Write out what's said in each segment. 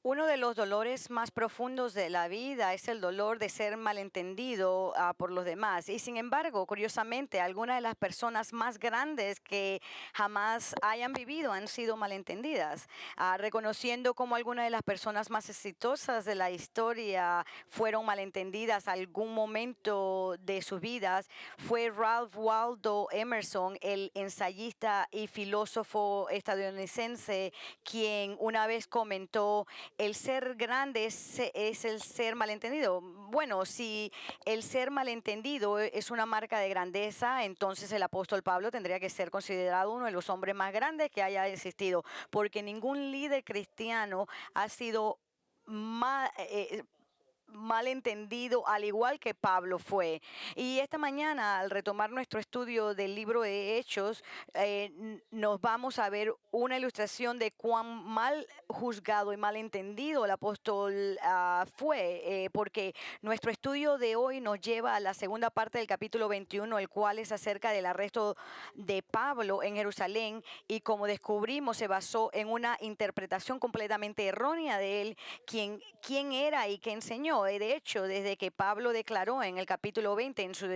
Uno de los dolores más profundos de la vida es el dolor de ser malentendido por los demás. Y sin embargo, curiosamente, algunas de las personas más grandes que jamás hayan vivido han sido malentendidas. Reconociendo cómo algunas de las personas más exitosas de la historia fueron malentendidas algún momento de sus vidas, fue Ralph Waldo Emerson, el ensayista y filósofo estadounidense, quien una vez comentó: el ser grande es el ser malentendido. Bueno, si el ser malentendido es una marca de grandeza, entonces el apóstol Pablo tendría que ser considerado uno de los hombres más grandes que haya existido, porque ningún líder cristiano ha sido más malentendido, al igual que Pablo fue. Y esta mañana, al retomar nuestro estudio del libro de Hechos, nos vamos a ver una ilustración de cuán mal juzgado y malentendido el apóstol fue, porque nuestro estudio de hoy nos lleva a la segunda parte del capítulo 21, el cual es acerca del arresto de Pablo en Jerusalén, y como descubrimos, se basó en una interpretación completamente errónea de él, quién era y qué enseñó. De hecho, desde que Pablo declaró en el capítulo 20, en su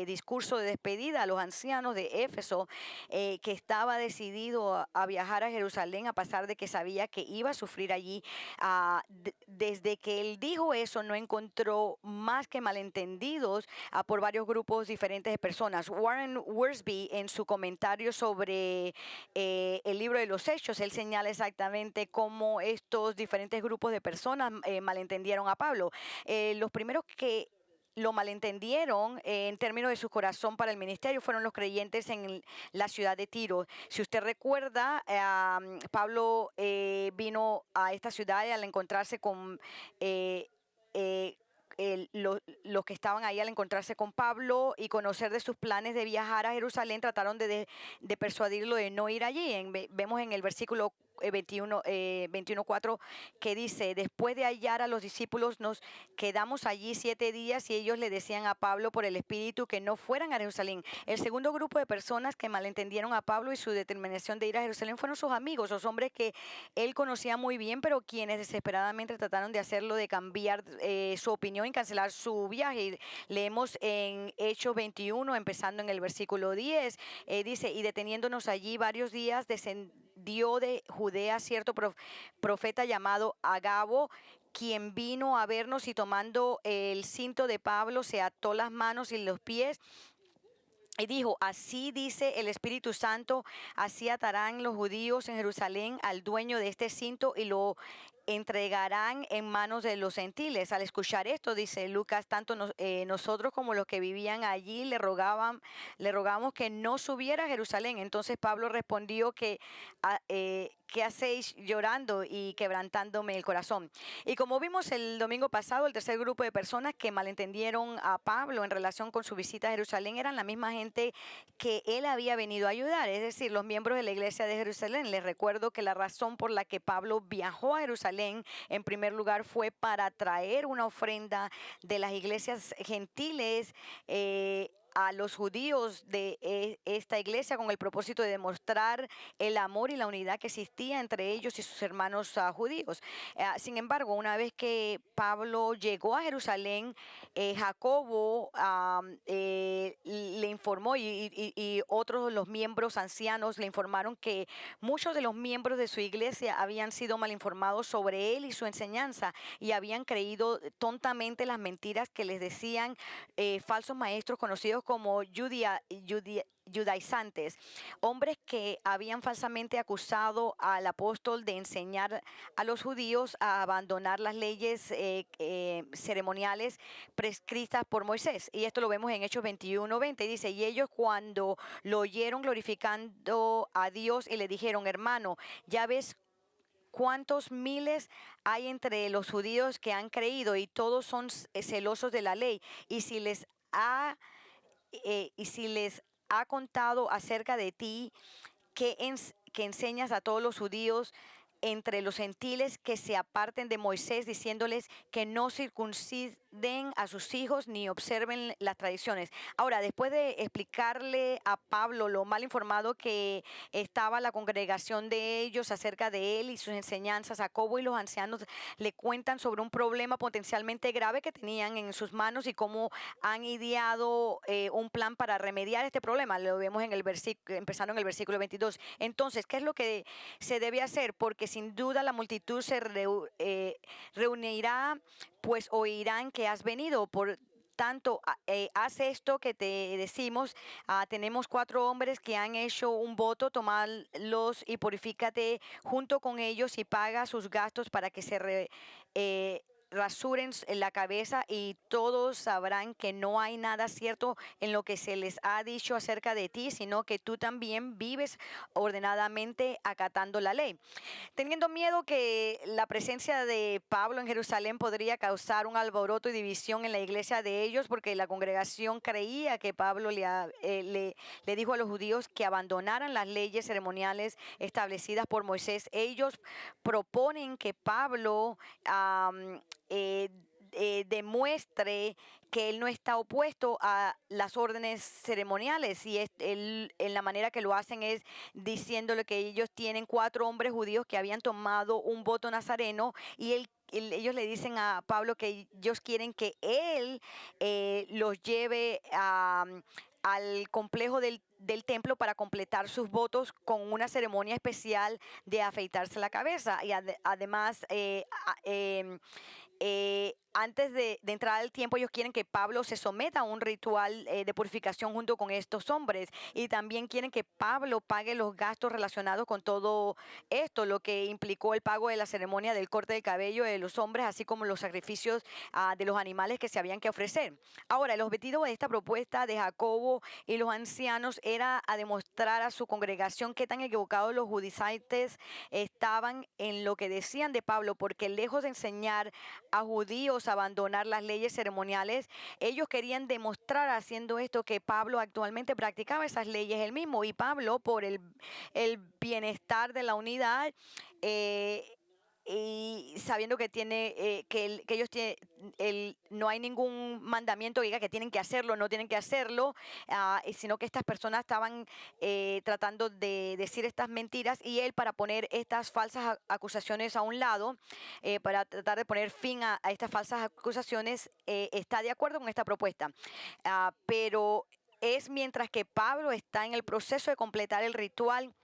discurso de despedida a los ancianos de Éfeso, que estaba decidido a viajar a Jerusalén, a pesar de que sabía que iba a sufrir allí, desde que él dijo eso, no encontró más que malentendidos por varios grupos diferentes de personas. Warren Wiersbe, en su comentario sobre el libro de los Hechos, él señala exactamente cómo estos diferentes grupos de personas malentendieron a Pablo. Los primeros que lo malentendieron en términos de su corazón para el ministerio fueron los creyentes en la ciudad de Tiro. Si usted recuerda, Pablo vino a esta ciudad y al encontrarse con eh, eh, los que estaban ahí, al encontrarse con Pablo y conocer de sus planes de viajar a Jerusalén, trataron de persuadirlo de no ir allí. Vemos en el versículo 21:4, que dice: después de hallar a los discípulos, nos quedamos allí 7 días, y ellos le decían a Pablo por el Espíritu que no fueran a Jerusalén. El segundo grupo de personas que malentendieron a Pablo y su determinación de ir a Jerusalén fueron sus amigos, los hombres que él conocía muy bien, pero quienes desesperadamente trataron de hacerlo, de cambiar su opinión y cancelar su viaje. Y leemos en Hechos 21, empezando en el versículo 10, dice: y deteniéndonos allí varios días, descendió de Judea cierto profeta llamado Agabo, quien vino a vernos, y tomando el cinto de Pablo, se ató las manos y los pies y dijo: así dice el Espíritu Santo, así atarán los judíos en Jerusalén al dueño de este cinto y lo entregarán en manos de los gentiles. Al escuchar esto, dice Lucas, tanto nosotros como los que vivían allí le rogamos que no subiera a Jerusalén. Entonces Pablo respondió que ¿qué hacéis llorando y quebrantándome el corazón? Y como vimos el domingo pasado, el tercer grupo de personas que malentendieron a Pablo en relación con su visita a Jerusalén eran la misma gente que él había venido a ayudar, es decir, los miembros de la iglesia de Jerusalén. Les recuerdo que la razón por la que Pablo viajó a Jerusalén, en primer lugar, fue para traer una ofrenda de las iglesias gentiles a los judíos de esta iglesia, con el propósito de demostrar el amor y la unidad que existía entre ellos y sus hermanos judíos. Sin embargo, una vez que Pablo llegó a Jerusalén, Jacobo le informó, y otros de los miembros ancianos le informaron que muchos de los miembros de su iglesia habían sido mal informados sobre él y su enseñanza, y habían creído tontamente las mentiras que les decían falsos maestros conocidos como judaizantes, hombres que habían falsamente acusado al apóstol de enseñar a los judíos a abandonar las leyes ceremoniales prescritas por Moisés. Y esto lo vemos en Hechos 21:20. Dice: y ellos, cuando lo oyeron, glorificando a Dios, y le dijeron: hermano, ya ves cuántos miles hay entre los judíos que han creído, y todos son celosos de la ley. Y si les ha contado acerca de ti, que enseñas a todos los judíos entre los gentiles que se aparten de Moisés, diciéndoles que no den a sus hijos ni observen las tradiciones. Ahora, después de explicarle a Pablo lo mal informado que estaba la congregación de ellos acerca de él y sus enseñanzas, Jacobo y los ancianos le cuentan sobre un problema potencialmente grave que tenían en sus manos y cómo han ideado un plan para remediar este problema. Lo vemos en el versículo, empezando en el versículo 22. Entonces, ¿qué es lo que se debe hacer? Porque sin duda la multitud se reunirá, pues oirán que has venido. Por tanto, haz esto que te decimos. Tenemos 4 hombres que han hecho un voto, tomarlos y purifícate junto con ellos y paga sus gastos para que se rasuren la cabeza y todos sabrán que no hay nada cierto en lo que se les ha dicho acerca de ti, sino que tú también vives ordenadamente acatando la ley. Teniendo miedo que la presencia de Pablo en Jerusalén podría causar un alboroto y división en la iglesia de ellos, porque la congregación creía que Pablo le dijo a los judíos que abandonaran las leyes ceremoniales establecidas por Moisés. Ellos proponen que Pablo demuestre que él no está opuesto a las órdenes ceremoniales, y en la manera que lo hacen es diciéndole que ellos tienen 4 hombres judíos que habían tomado un voto nazareno, y ellos le dicen a Pablo que ellos quieren que él los lleve al complejo del templo para completar sus votos con una ceremonia especial de afeitarse la cabeza. Y además, antes de entrar al tiempo, ellos quieren que Pablo se someta a un ritual de purificación junto con estos hombres, y también quieren que Pablo pague los gastos relacionados con todo esto, lo que implicó el pago de la ceremonia del corte del cabello de los hombres, así como los sacrificios de los animales que se habían que ofrecer. Ahora, el objetivo de esta propuesta de Jacobo y los ancianos era a demostrar a su congregación qué tan equivocados los judaizantes estaban en lo que decían de Pablo, porque lejos de enseñar a judíos a abandonar las leyes ceremoniales, ellos querían demostrar haciendo esto que Pablo actualmente practicaba esas leyes él mismo, y Pablo, por el bienestar de la unidad, y sabiendo que que ellos tienen, no hay ningún mandamiento que diga que tienen que hacerlo, no tienen que hacerlo, sino que estas personas estaban tratando de decir estas mentiras, y él, para poner estas falsas acusaciones a un lado, para tratar de poner fin a estas falsas acusaciones, está de acuerdo con esta propuesta. Pero es mientras que Pablo está en el proceso de completar el ritual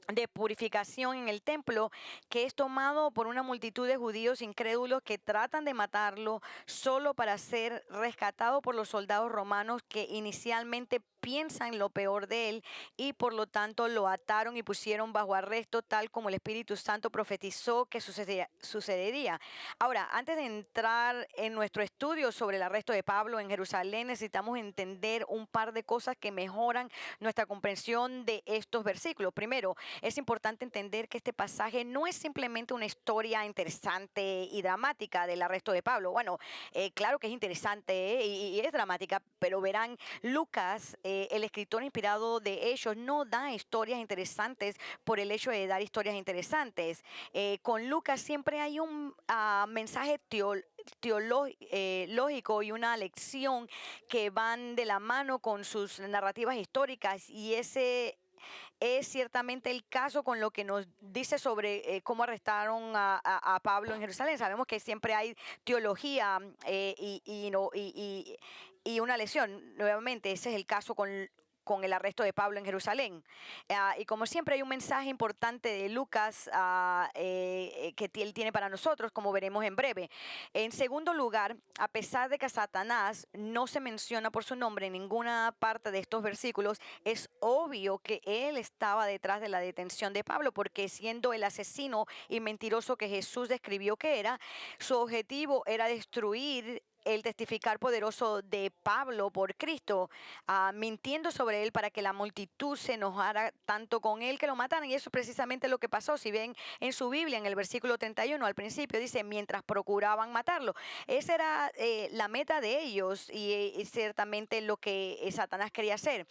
de purificación en el templo, que es tomado por una multitud de judíos incrédulos que tratan de matarlo solo para ser rescatado por los soldados romanos, que inicialmente piensan lo peor de él, y por lo tanto lo ataron y pusieron bajo arresto, tal como el Espíritu Santo profetizó que sucedería. Ahora, antes de entrar en nuestro estudio sobre el arresto de Pablo en Jerusalén, necesitamos entender un par de cosas que mejoran nuestra comprensión de estos versículos. Primero, es importante entender que este pasaje no es simplemente una historia interesante y dramática del arresto de Pablo. Bueno, claro que es interesante y es dramática, pero verán, Lucas, el escritor inspirado de Hechos, no da historias interesantes por el hecho de dar historias interesantes. Con Lucas siempre hay un mensaje teológico y una lección que van de la mano con sus narrativas históricas, y ese es ciertamente el caso con lo que nos dice sobre cómo arrestaron a Pablo en Jerusalén. Sabemos que siempre hay teología y una lección. Nuevamente, ese es el caso con el arresto de Pablo en Jerusalén. Y como siempre, hay un mensaje importante de Lucas que él tiene para nosotros, como veremos en breve. En segundo lugar, a pesar de que Satanás no se menciona por su nombre en ninguna parte de estos versículos, es obvio que él estaba detrás de la detención de Pablo, porque siendo el asesino y mentiroso que Jesús describió que era, su objetivo era destruir el testificar poderoso de Pablo por Cristo, mintiendo sobre él para que la multitud se enojara tanto con él que lo mataran. Y eso es precisamente lo que pasó. Si ven en su Biblia, en el versículo 31, al principio dice, mientras procuraban matarlo. Esa era la meta de ellos, y ciertamente lo que Satanás quería hacer.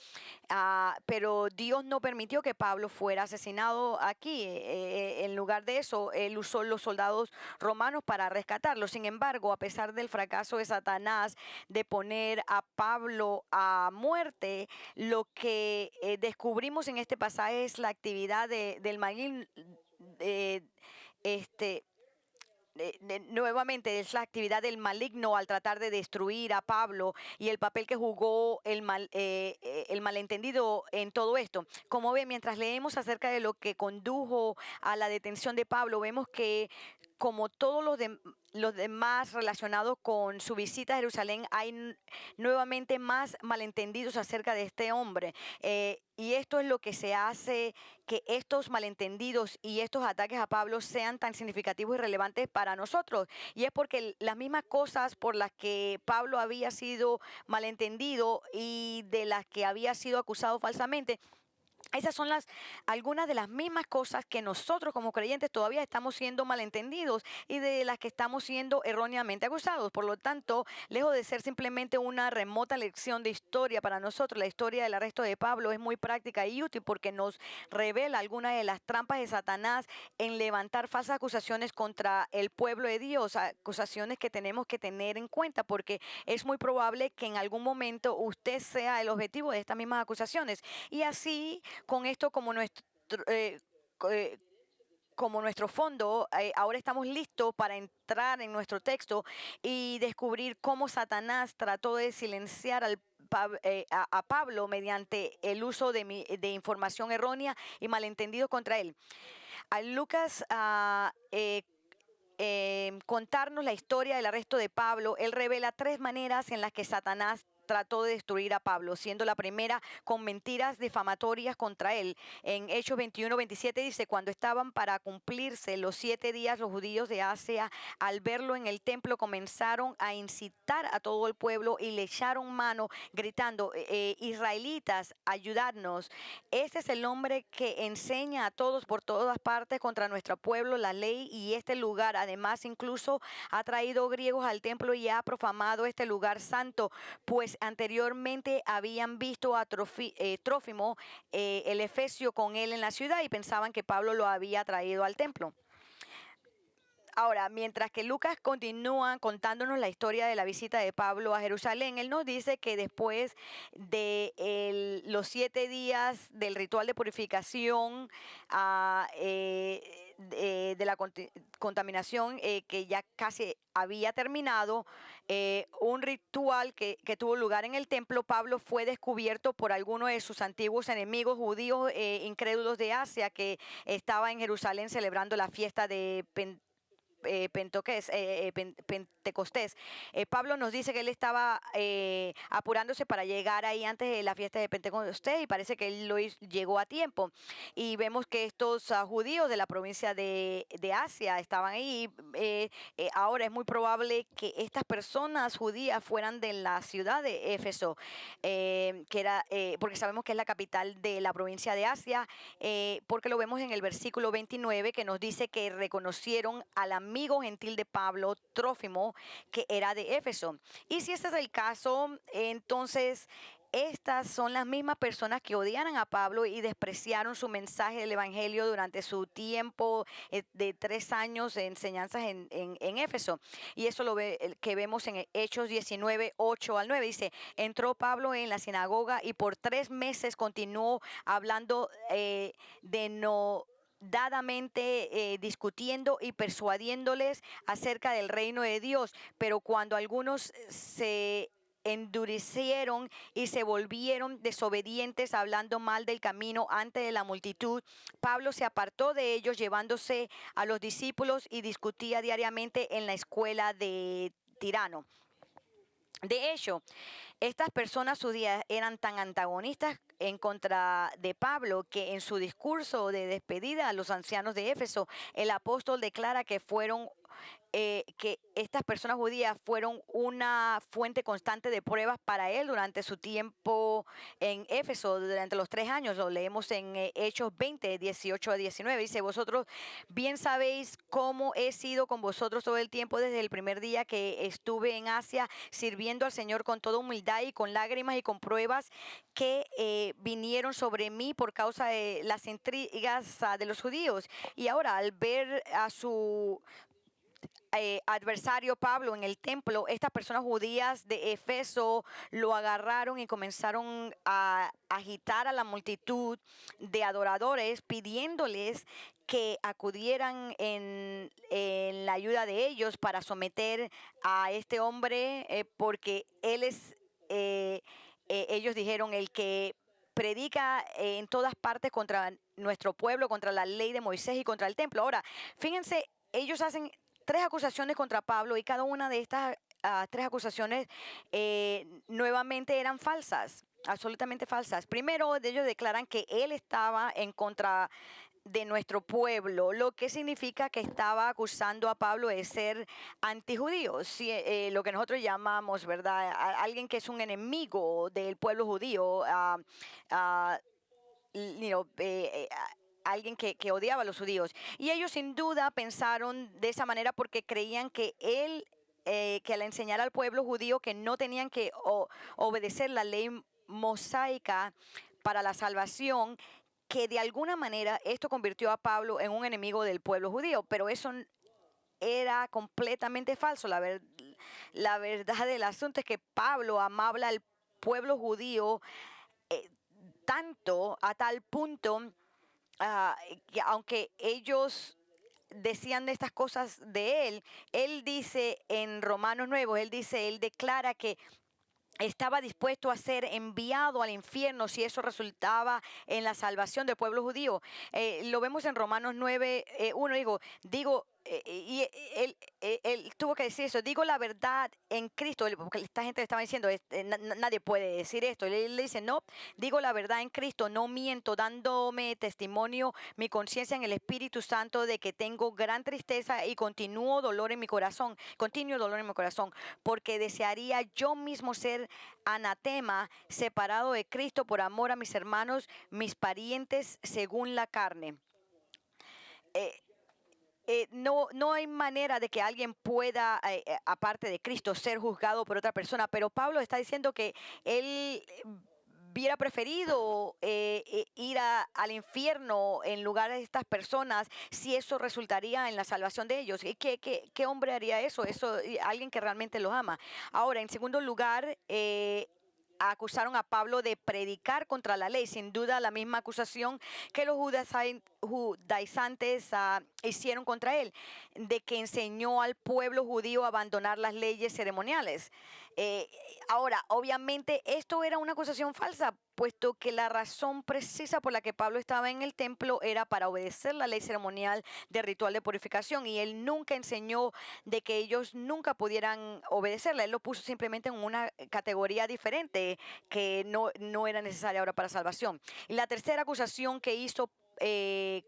Pero Dios no permitió que Pablo fuera asesinado aquí. En lugar de eso, él usó los soldados romanos para rescatarlo. Sin embargo, a pesar del fracaso de Satanás de poner a Pablo a muerte, lo que descubrimos en este pasaje es la actividad del maligno. eh, este, Nuevamente es la actividad del maligno al tratar de destruir a Pablo y el papel que jugó el malentendido en todo esto. Como ven, mientras leemos acerca de lo que condujo a la detención de Pablo, vemos que como todos los demás relacionados con su visita a Jerusalén, hay nuevamente más malentendidos acerca de este hombre. Y esto es lo que se hace que estos malentendidos y estos ataques a Pablo sean tan significativos y relevantes para nosotros. Y es porque las mismas cosas por las que Pablo había sido malentendido y de las que había sido acusado falsamente, esas son algunas de las mismas cosas que nosotros como creyentes todavía estamos siendo malentendidos y de las que estamos siendo erróneamente acusados. Por lo tanto, lejos de ser simplemente una remota lección de historia para nosotros, la historia del arresto de Pablo es muy práctica y útil porque nos revela algunas de las trampas de Satanás en levantar falsas acusaciones contra el pueblo de Dios, acusaciones que tenemos que tener en cuenta porque es muy probable que en algún momento usted sea el objetivo de estas mismas acusaciones. Y así, con esto como nuestro fondo, ahora estamos listos para entrar en nuestro texto y descubrir cómo Satanás trató de silenciar a Pablo mediante el uso de información errónea y malentendido contra él. A Lucas contarnos la historia del arresto de Pablo, él revela tres maneras en las que Satanás trató de destruir a Pablo, siendo la primera con mentiras difamatorias contra él. En Hechos 21-27 dice, cuando estaban para cumplirse los 7 días, los judíos de Asia, al verlo en el templo, comenzaron a incitar a todo el pueblo y le echaron mano, gritando, israelitas, ayudadnos. Este es el hombre que enseña a todos por todas partes contra nuestro pueblo la ley y este lugar. Además, incluso ha traído griegos al templo y ha profamado este lugar santo, pues anteriormente habían visto a Trófimo, el efesio, con él en la ciudad y pensaban que Pablo lo había traído al templo. Ahora, mientras que Lucas continúa contándonos la historia de la visita de Pablo a Jerusalén, él nos dice que después de los 7 días del ritual de purificación, de la contaminación que ya casi había terminado, un ritual que tuvo lugar en el templo, Pablo fue descubierto por algunos de sus antiguos enemigos judíos incrédulos de Asia que estaba en Jerusalén celebrando la fiesta de Pentecostés. Pablo nos dice que él estaba apurándose para llegar ahí antes de la fiesta de Pentecostés y parece que él llegó a tiempo. Y vemos que estos judíos de la provincia de Asia estaban ahí. Ahora es muy probable que estas personas judías fueran de la ciudad de Éfeso, porque sabemos que es la capital de la provincia de Asia, porque lo vemos en el versículo 29 que nos dice que reconocieron al amigo gentil de Pablo, Trófimo, que era de Éfeso. Y si este es el caso, entonces estas son las mismas personas que odiaron a Pablo y despreciaron su mensaje del evangelio durante su tiempo de 3 años de enseñanzas en Éfeso. Y eso que vemos en Hechos 19:8-9. Dice, entró Pablo en la sinagoga y por 3 meses continuó hablando dadamente, discutiendo y persuadiéndoles acerca del reino de Dios. Pero cuando algunos se endurecieron y se volvieron desobedientes, hablando mal del camino ante de la multitud, Pablo se apartó de ellos, llevándose a los discípulos, y discutía diariamente en la escuela de Tirano. De hecho, estas personas judías eran tan antagonistas en contra de Pablo que en su discurso de despedida a los ancianos de Éfeso, el apóstol declara que estas personas judías fueron una fuente constante de pruebas para él durante su tiempo en Éfeso, durante los 3 años. Lo leemos en Hechos 20:18-19. Dice, vosotros bien sabéis cómo he sido con vosotros todo el tiempo desde el primer día que estuve en Asia, sirviendo al Señor con toda humildad y con lágrimas y con pruebas que vinieron sobre mí por causa de las intrigas de los judíos. Y ahora, al ver adversario Pablo en el templo, estas personas judías de Efeso lo agarraron y comenzaron a agitar a la multitud de adoradores pidiéndoles que acudieran en la ayuda de ellos para someter a este hombre, porque él es, ellos dijeron, el que predica en todas partes contra nuestro pueblo, contra la ley de Moisés y contra el templo. Ahora, fíjense, ellos hacen 3 acusaciones contra Pablo y cada una de estas 3 acusaciones nuevamente eran falsas, absolutamente falsas. Primero, ellos declaran que él estaba en contra de nuestro pueblo, lo que significa que estaba acusando a Pablo de ser antijudío, lo que nosotros llamamos, ¿verdad? Alguien que es un enemigo del pueblo judío, you know, alguien que odiaba a los judíos. Y ellos sin duda pensaron de esa manera porque creían que él, que al enseñar al pueblo judío que no tenían que obedecer la ley mosaica para la salvación, que de alguna manera esto convirtió a Pablo en un enemigo del pueblo judío, pero eso era completamente falso. La verdad del asunto es que Pablo amaba al pueblo judío tanto, a tal punto, que aunque ellos decían de estas cosas de él dice en Romanos 9, él declara que estaba dispuesto a ser enviado al infierno si eso resultaba en la salvación del pueblo judío. Lo vemos en Romanos 9, 1, digo, y él tuvo que decir eso, digo la verdad en Cristo, porque esta gente le estaba diciendo, nadie puede decir esto. Él le dice, no, digo la verdad en Cristo, no miento, dándome testimonio mi conciencia en el Espíritu Santo de que tengo gran tristeza y continuo dolor en mi corazón, porque desearía yo mismo ser anatema, separado de Cristo por amor a mis hermanos, mis parientes según la carne. No hay manera de que alguien pueda, aparte de Cristo, ser juzgado por otra persona, pero Pablo está diciendo que él hubiera preferido ir al infierno en lugar de estas personas si eso resultaría en la salvación de ellos. ¿Qué hombre haría eso? Alguien que realmente los ama. Ahora, en segundo lugar, acusaron a Pablo de predicar contra la ley, sin duda la misma acusación que los judaizantes hicieron contra él, de que enseñó al pueblo judío a abandonar las leyes ceremoniales. Ahora, obviamente esto era una acusación falsa, puesto que la razón precisa por la que Pablo estaba en el templo era para obedecer la ley ceremonial de ritual de purificación, y él nunca enseñó de que ellos nunca pudieran obedecerla. Él lo puso simplemente en una categoría diferente que no era necesaria ahora para salvación. Y la tercera acusación que hizo que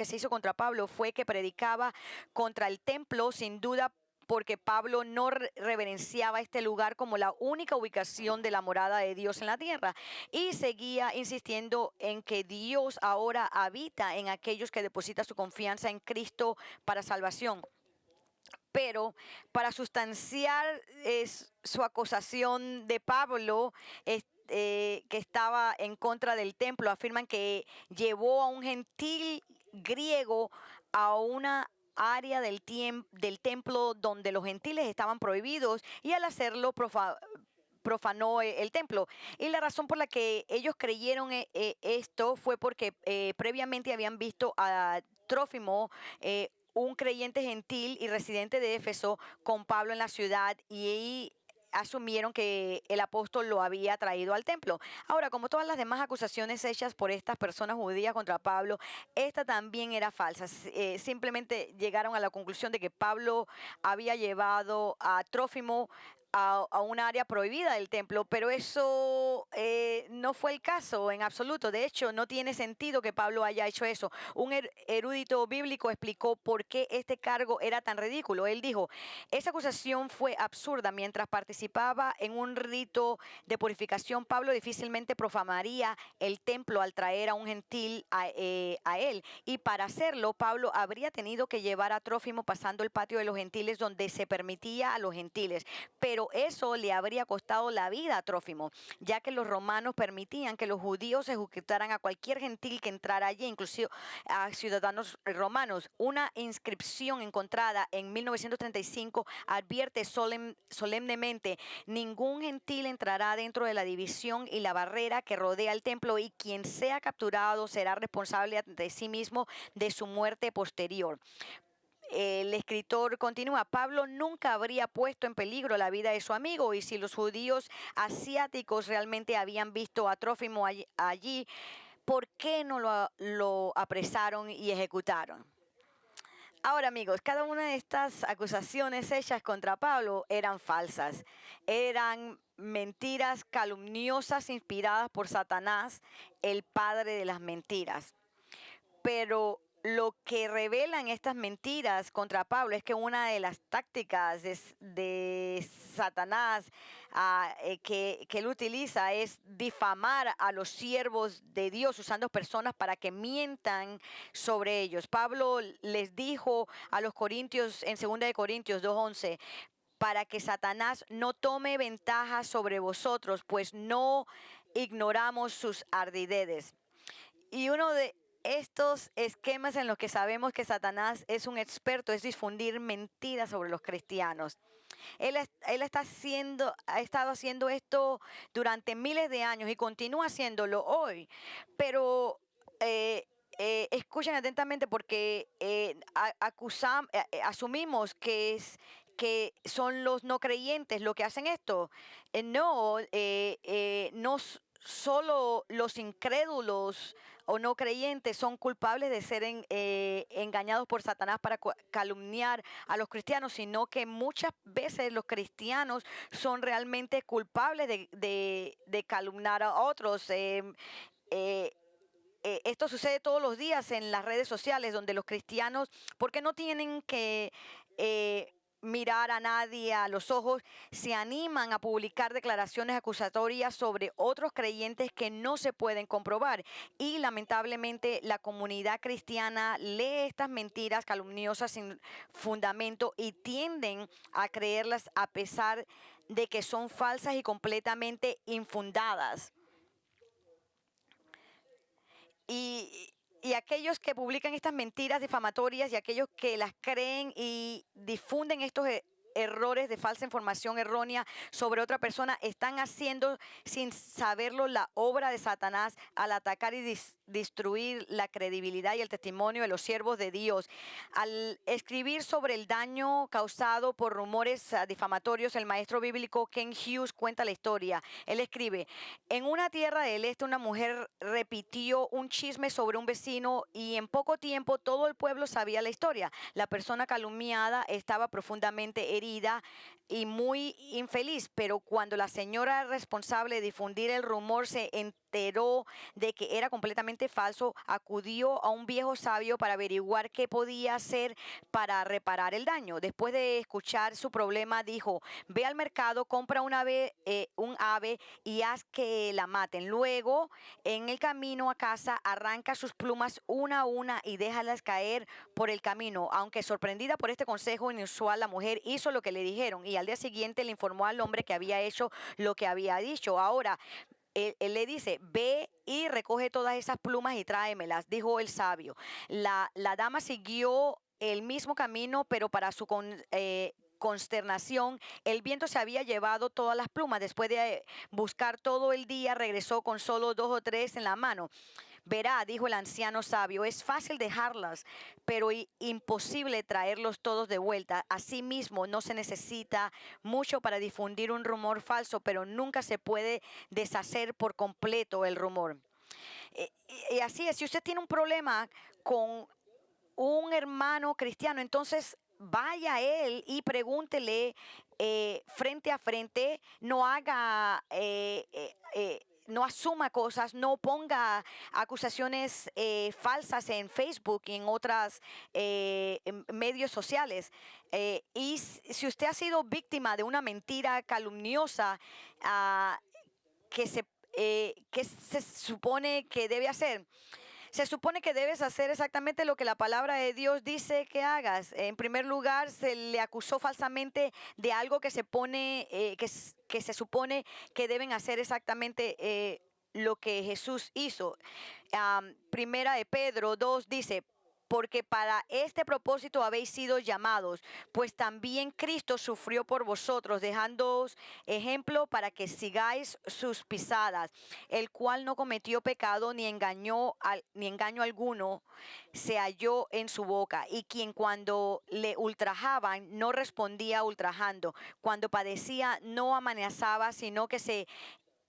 se hizo contra Pablo fue que predicaba contra el templo, sin duda porque Pablo no reverenciaba este lugar como la única ubicación de la morada de Dios en la tierra, y seguía insistiendo en que Dios ahora habita en aquellos que depositan su confianza en Cristo para salvación. Pero para sustanciar su acusación de Pablo, que estaba en contra del templo, afirman que llevó a un gentil griego a una área del templo donde los gentiles estaban prohibidos, y al hacerlo profanó el templo. Y la razón por la que ellos creyeron esto fue porque previamente habían visto a Trófimo, un creyente gentil y residente de Éfeso, con Pablo en la ciudad, y asumieron que el apóstol lo había traído al templo. Ahora, como todas las demás acusaciones hechas por estas personas judías contra Pablo, esta también era falsa. Simplemente llegaron a la conclusión de que Pablo había llevado a Trófimo a un área prohibida del templo, pero eso no fue el caso en absoluto. De hecho, no tiene sentido que Pablo haya hecho eso. Un erudito bíblico explicó por qué este cargo era tan ridículo. Él dijo, esa acusación fue absurda. Mientras participaba en un rito de purificación, Pablo difícilmente profanaría el templo al traer a un gentil a él. Y para hacerlo, Pablo habría tenido que llevar a Trófimo pasando el patio de los gentiles, donde se permitía a los gentiles. Pero pero eso le habría costado la vida a Trófimo, ya que los romanos permitían que los judíos ejecutaran a cualquier gentil que entrara allí, inclusive a ciudadanos romanos. Una inscripción encontrada en 1935 advierte solemnemente: ningún gentil entrará dentro de la división y la barrera que rodea el templo, y quien sea capturado será responsable ante sí mismo de su muerte posterior. El escritor continúa: Pablo nunca habría puesto en peligro la vida de su amigo, y si los judíos asiáticos realmente habían visto a Trófimo allí, ¿por qué no lo apresaron y ejecutaron? Ahora, amigos, cada una de estas acusaciones hechas contra Pablo eran falsas, eran mentiras calumniosas inspiradas por Satanás, el padre de las mentiras. Pero lo que revelan estas mentiras contra Pablo es que una de las tácticas de Satanás que él utiliza es difamar a los siervos de Dios, usando personas para que mientan sobre ellos. Pablo les dijo a los corintios en 2 de Corintios 2:11: para que Satanás no tome ventaja sobre vosotros, pues no ignoramos sus ardideces. Y uno de estos esquemas en los que sabemos que Satanás es un experto es difundir mentiras sobre los cristianos. Él ha estado haciendo esto durante miles de años y continúa haciéndolo hoy. Pero escuchen atentamente, porque asumimos que son los no creyentes los que hacen esto. No solo los incrédulos o no creyentes son culpables de ser engañados por Satanás para calumniar a los cristianos, sino que muchas veces los cristianos son realmente culpables de calumniar a otros. Esto sucede todos los días en las redes sociales, donde los cristianos, porque no tienen que mirar a nadie a los ojos, se animan a publicar declaraciones acusatorias sobre otros creyentes que no se pueden comprobar. Y lamentablemente la comunidad cristiana lee estas mentiras calumniosas sin fundamento y tienden a creerlas a pesar de que son falsas y completamente infundadas. Y aquellos que publican estas mentiras difamatorias y aquellos que las creen y difunden estos errores de falsa información errónea sobre otra persona están haciendo, sin saberlo, la obra de Satanás al atacar y destruir la credibilidad y el testimonio de los siervos de Dios. Al escribir sobre el daño causado por rumores difamatorios, el maestro bíblico Ken Hughes cuenta la historia. Él escribe: en una tierra del este, una mujer repitió un chisme sobre un vecino y en poco tiempo todo el pueblo sabía la historia. La persona calumniada estaba profundamente herida y muy infeliz, pero cuando la señora responsable de difundir el rumor se enteró de que era completamente falso, acudió a un viejo sabio para averiguar qué podía hacer para reparar el daño. Después de escuchar su problema, dijo: ve al mercado, compra un ave y haz que la maten. Luego, en el camino a casa, arranca sus plumas una a una y déjalas caer por el camino. Aunque sorprendida por este consejo inusual, la mujer hizo lo que le dijeron y al día siguiente le informó al hombre que había hecho lo que había dicho. Ahora, él le dice: ve y recoge todas esas plumas y tráemelas, dijo el sabio. La dama siguió el mismo camino, pero para su consternación, el viento se había llevado todas las plumas. Después de buscar todo el día, regresó con solo 2 o 3 en la mano. Verá, dijo el anciano sabio, es fácil dejarlas, pero imposible traerlos todos de vuelta. Asimismo, no se necesita mucho para difundir un rumor falso, pero nunca se puede deshacer por completo el rumor. Y así es, si usted tiene un problema con un hermano cristiano, entonces vaya a él y pregúntele frente a frente. No haga no asuma cosas, no ponga acusaciones falsas en Facebook y en otros medios sociales. Y si usted ha sido víctima de una mentira calumniosa, que se supone que debe hacer, Se supone que debes hacer exactamente lo que la palabra de Dios dice que hagas. En primer lugar, se le acusó falsamente de algo que se pone, que se supone que deben hacer exactamente lo que Jesús hizo. Primera de Pedro 2 dice: porque para este propósito habéis sido llamados, pues también Cristo sufrió por vosotros, dejándoos ejemplo para que sigáis sus pisadas, el cual no cometió pecado ni engaño alguno se halló en su boca, y quien cuando le ultrajaban no respondía ultrajando, cuando padecía no amenazaba, sino que se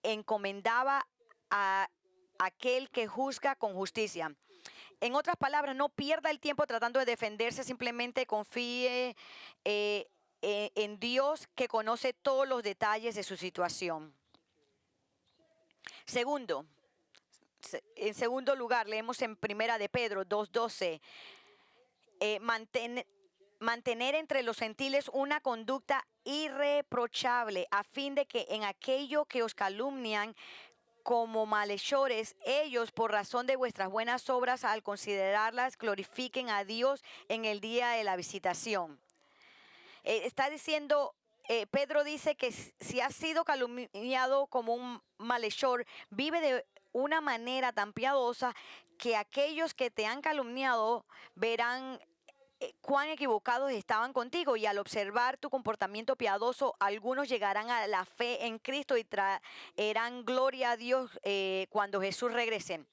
encomendaba a aquel que juzga con justicia. En otras palabras, no pierda el tiempo tratando de defenderse, simplemente confíe en Dios, que conoce todos los detalles de su situación. En segundo lugar, leemos en Primera de Pedro 2:12, mantener entre los gentiles una conducta irreprochable, a fin de que en aquello que os calumnian como malhechores, ellos por razón de vuestras buenas obras, al considerarlas, glorifiquen a Dios en el día de la visitación. Está diciendo, Pedro dice que si has sido calumniado como un malhechor, vive de una manera tan piadosa que aquellos que te han calumniado verán cuán equivocados estaban contigo, y al observar tu comportamiento piadoso, algunos llegarán a la fe en Cristo y traerán gloria a Dios cuando Jesús regrese.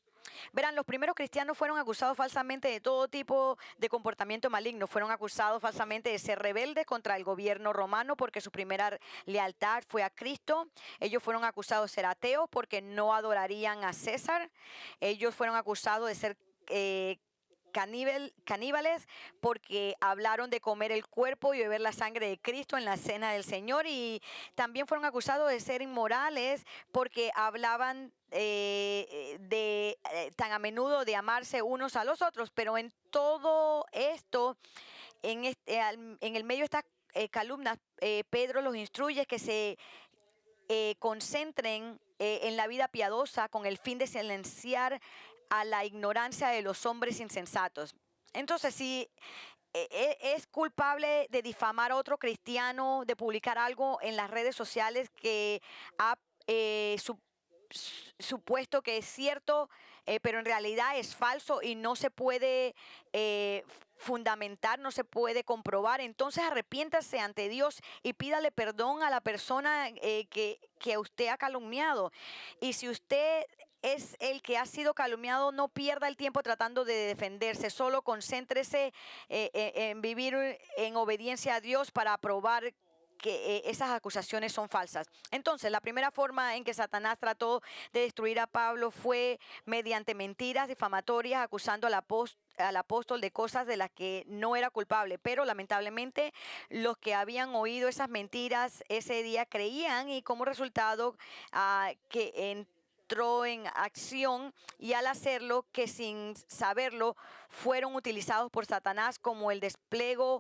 Verán, los primeros cristianos fueron acusados falsamente de todo tipo de comportamiento maligno. Fueron acusados falsamente de ser rebeldes contra el gobierno romano porque su primera lealtad fue a Cristo. Ellos fueron acusados de ser ateos porque no adorarían a César. Ellos fueron acusados de ser caníbales porque hablaron de comer el cuerpo y beber la sangre de Cristo en la cena del Señor, y también fueron acusados de ser inmorales porque hablaban tan a menudo de amarse unos a los otros. Pero en todo esto, en el medio de estas calumnias, Pedro los instruye que se concentren en la vida piadosa con el fin de silenciar a la ignorancia de los hombres insensatos. Entonces, si es culpable de difamar a otro cristiano, de publicar algo en las redes sociales que ha supuesto que es cierto, pero en realidad es falso y no se puede fundamentar, no se puede comprobar, entonces arrepiéntase ante Dios y pídale perdón a la persona que usted ha calumniado. Y si usted es el que ha sido calumniado, no pierda el tiempo tratando de defenderse, solo concéntrese en vivir en obediencia a Dios para probar que esas acusaciones son falsas. Entonces, la primera forma en que Satanás trató de destruir a Pablo fue mediante mentiras difamatorias, acusando al apóstol de cosas de las que no era culpable. Pero lamentablemente los que habían oído esas mentiras ese día creían, y como resultado que entró en acción, y al hacerlo, que sin saberlo fueron utilizados por Satanás como el despliegue,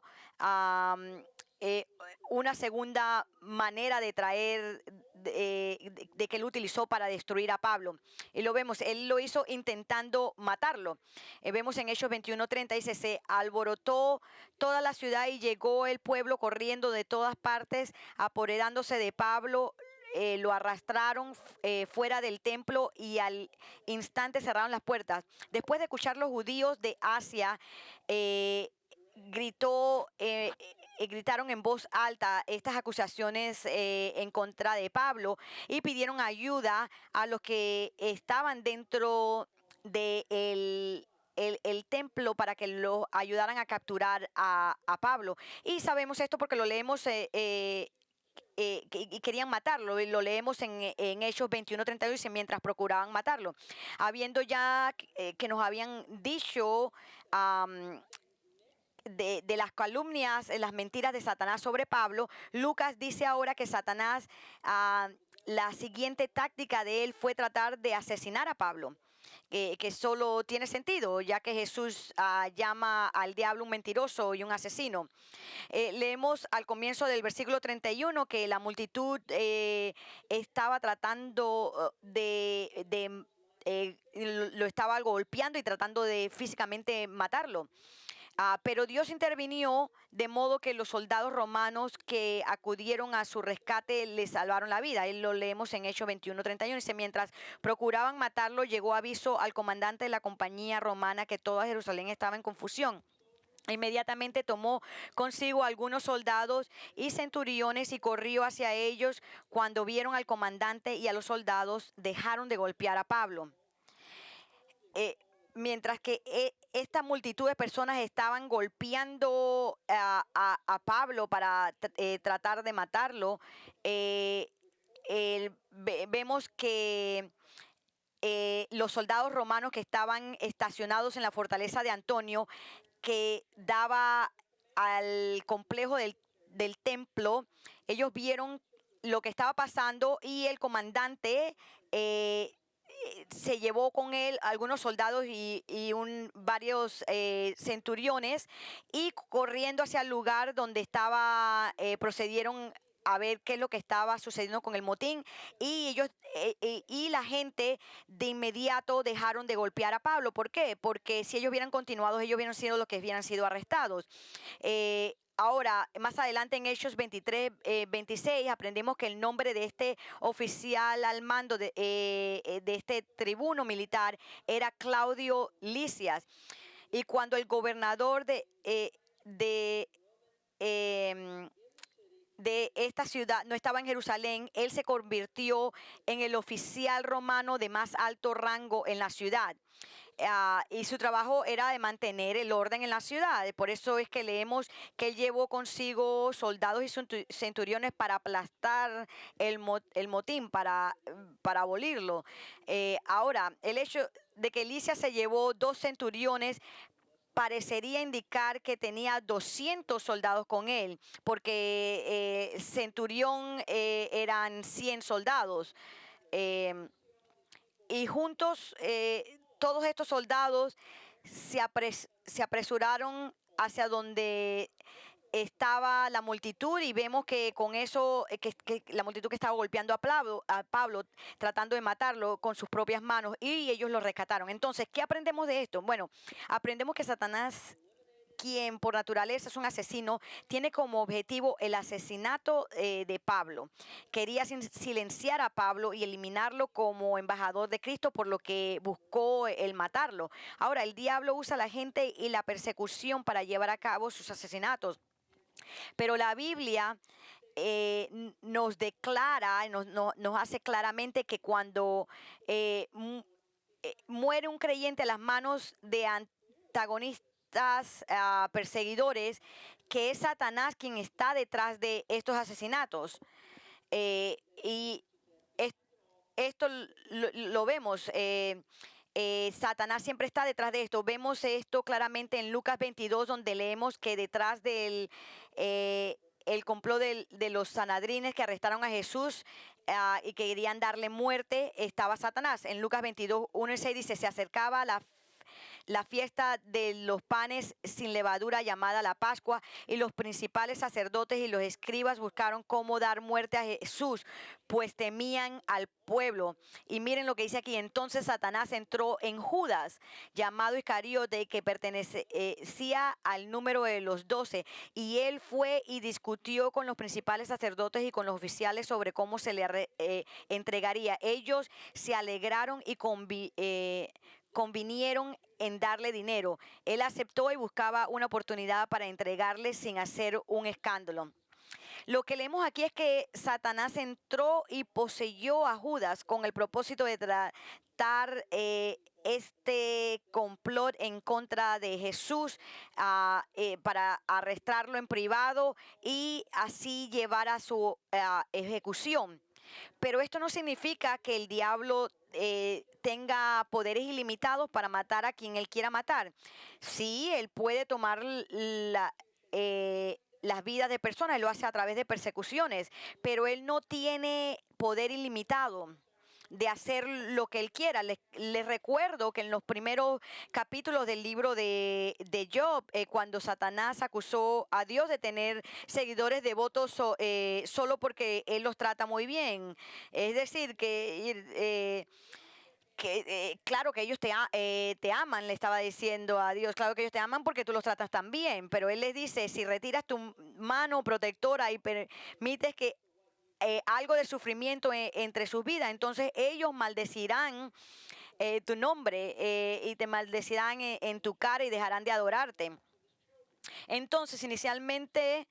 una segunda manera de traer, de que él utilizó para destruir a Pablo. Y lo vemos, él lo hizo intentando matarlo. Vemos en Hechos 21:30, dice: se alborotó toda la ciudad y llegó el pueblo corriendo de todas partes, apoderándose de Pablo. Lo arrastraron fuera del templo y al instante cerraron las puertas. Después de escuchar los judíos de Asia, gritaron en voz alta estas acusaciones en contra de Pablo, y pidieron ayuda a los que estaban dentro del el templo para que lo ayudaran a capturar a Pablo. Y sabemos esto porque lo leemos y querían matarlo, y lo leemos en Hechos 21:32, dice: mientras procuraban matarlo, habiendo ya que nos habían dicho de las calumnias, las mentiras de Satanás sobre Pablo, Lucas dice ahora que Satanás, la siguiente táctica de él fue tratar de asesinar a Pablo. Que solo tiene sentido, ya que Jesús llama al diablo un mentiroso y un asesino. Leemos al comienzo del versículo 31 que la multitud estaba tratando de lo estaba golpeando y tratando de físicamente matarlo. Pero Dios intervinió de modo que los soldados romanos que acudieron a su rescate le salvaron la vida. Lo leemos en Hechos 21:31. Dice, mientras procuraban matarlo, llegó aviso al comandante de la compañía romana que toda Jerusalén estaba en confusión. Inmediatamente tomó consigo algunos soldados y centuriones y corrió hacia ellos. Cuando vieron al comandante y a los soldados, dejaron de golpear a Pablo. Mientras que esta multitud de personas estaban golpeando a Pablo para tratar de matarlo, vemos que los soldados romanos que estaban estacionados en la fortaleza de Antonio, que daba al complejo del templo, ellos vieron lo que estaba pasando y el comandante se llevó con él algunos soldados y varios centuriones, y corriendo hacia el lugar donde estaba, procedieron a ver qué es lo que estaba sucediendo con el motín, y ellos y la gente de inmediato dejaron de golpear a Pablo. ¿Por qué? Porque si ellos hubieran continuado, ellos hubieran sido los que hubieran sido arrestados. Ahora, más adelante en Hechos 23, 26, aprendemos que el nombre de este oficial al mando de este tribuno militar era Claudio Lisias. Y cuando el gobernador de esta ciudad no estaba en Jerusalén, él se convirtió en el oficial romano de más alto rango en la ciudad. Y su trabajo era de mantener el orden en la ciudad. Por eso es que leemos que él llevó consigo soldados y centuriones para aplastar el motín, para abolirlo. Ahora, el hecho de que Lisias se llevó 2 centuriones parecería indicar que tenía 200 soldados con él, porque centurión eran 100 soldados. Y juntos, todos estos soldados se apresuraron hacia donde estaba la multitud, y vemos que con eso, que la multitud que estaba golpeando a Pablo, tratando de matarlo con sus propias manos, y ellos lo rescataron. Entonces, ¿qué aprendemos de esto? Bueno, aprendemos que Satanás, quien por naturaleza es un asesino, tiene como objetivo el asesinato de Pablo. Quería silenciar a Pablo y eliminarlo como embajador de Cristo, por lo que buscó el matarlo. Ahora, el diablo usa a la gente y la persecución para llevar a cabo sus asesinatos. Pero la Biblia nos declara, nos hace claramente que cuando muere un creyente a las manos de antagonistas, perseguidores, que es Satanás quien está detrás de estos asesinatos. Y esto lo vemos. Satanás siempre está detrás de esto. Vemos esto claramente en Lucas 22, donde leemos que detrás del el complot de los sanadrines que arrestaron a Jesús y que querían darle muerte, estaba Satanás. En Lucas 22, 1 y 6 dice, se acercaba la fiesta de los panes sin levadura, llamada la Pascua, y los principales sacerdotes y los escribas buscaron cómo dar muerte a Jesús, pues temían al pueblo. Y miren lo que dice aquí: entonces Satanás entró en Judas, llamado Iscariote, que pertenecía al número de los 12, y él fue y discutió con los principales sacerdotes y con los oficiales sobre cómo se le entregaría. Ellos se alegraron y convinieron en darle dinero. Él aceptó y buscaba una oportunidad para entregarle sin hacer un escándalo. Lo que leemos aquí es que Satanás entró y poseyó a Judas con el propósito de tratar este complot en contra de Jesús, para arrestarlo en privado y así llevar a su ejecución. Pero esto no significa que el diablo tenga poderes ilimitados para matar a quien él quiera matar. Sí, él puede tomar las vidas de personas, él lo hace a través de persecuciones, pero él no tiene poder ilimitado de hacer lo que él quiera. Les recuerdo que en los primeros capítulos del libro de Job, cuando Satanás acusó a Dios de tener seguidores devotos solo porque él los trata muy bien. Es decir, que claro que ellos te aman, le estaba diciendo a Dios, claro que ellos te aman porque tú los tratas tan bien, pero él les dice, si retiras tu mano protectora y permites que algo de sufrimiento entre sus vidas, entonces ellos maldecirán tu nombre y te maldecirán en tu cara y dejarán de adorarte. Entonces, inicialmente,